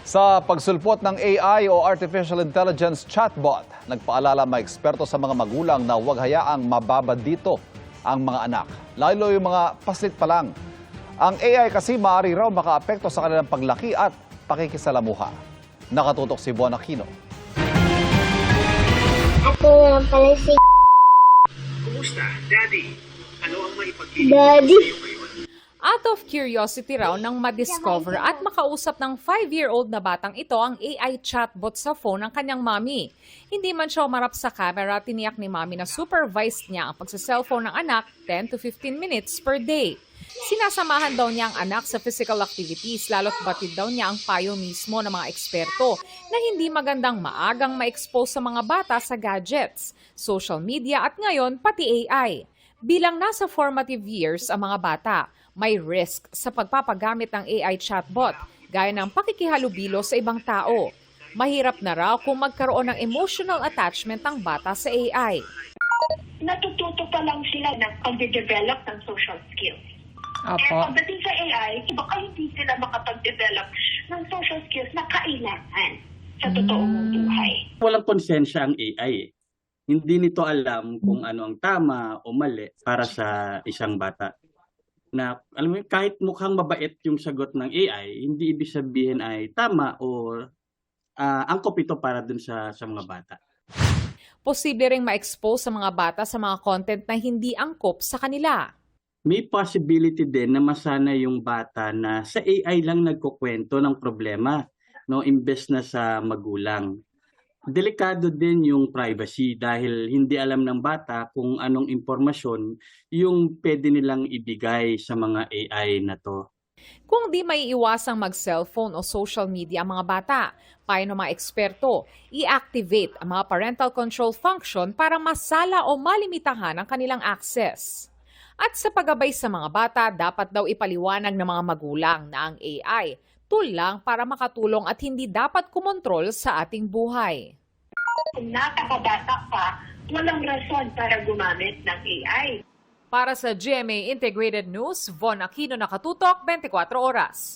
Sa pagsulpot ng AI o Artificial Intelligence chatbot, nagpaalala mga eksperto sa mga magulang na huwag hayaang mababad dito ang mga anak, lalo yung mga paslit pa lang. Ang AI kasi maaari raw makaapekto sa kanilang paglaki at pakikisalamuha. Nakatutok si Bon Aquino. Ako nga pala si Kumusta, Daddy? Ano ang maipagkikita Daddy. sa'yo ngayon? Out of curiosity raw nang madiscover at makausap ng 5-year-old na batang ito ang AI chatbot sa phone ng kanyang mami. Hindi man siya umarap sa camera, tiniyak ni mami na supervised niya ang pagsa-cellphone ng anak 10 to 15 minutes per day. Sinasamahan daw niya ang anak sa physical activities, lalo't batid daw niya ang payo mismo ng mga eksperto na hindi magandang maagang ma-expose sa mga bata sa gadgets, social media at ngayon pati AI. Bilang nasa formative years ang mga bata, may risk sa pagpapagamit ng AI chatbot, gaya ng pakikihalubilo sa ibang tao. Mahirap na raw kung magkaroon ng emotional attachment ang bata sa AI. Natututo pa lang sila ng pag-develop ng social skills. Opo. Pagdating sa AI, baka hindi sila makapag-develop ng social skills na kailangan sa totoong buhay. Walang konsensya ang AI. Hindi nito alam kung ano ang tama o mali para sa isang bata. Na alam mo, kahit mukhang mabait yung sagot ng AI, hindi ibig sabihin ay tama o angkop ito para dun sa mga bata. Posible ring ma-expose sa mga bata sa mga content na hindi angkop sa kanila. May possibility din na masana yung bata na sa AI lang nagkukwento ng problema, no, imbes na sa magulang. Delikado din yung privacy dahil hindi alam ng bata kung anong impormasyon yung pwede nilang ibigay sa mga AI na to. Kung di may iwasang mag-cellphone o social media ang mga bata, payo ng mga eksperto, i-activate ang mga parental control function para masala o malimitahan ang kanilang access. At sa paggabay sa mga bata, dapat daw ipaliwanag ng mga magulang na ang AI tool lang para makatulong at hindi dapat kumontrol sa ating buhay. Kung napakabata pa, walang rason para gumamit ng AI. Para sa GMA Integrated News, Von Aquino, Nakatutok, 24 Oras.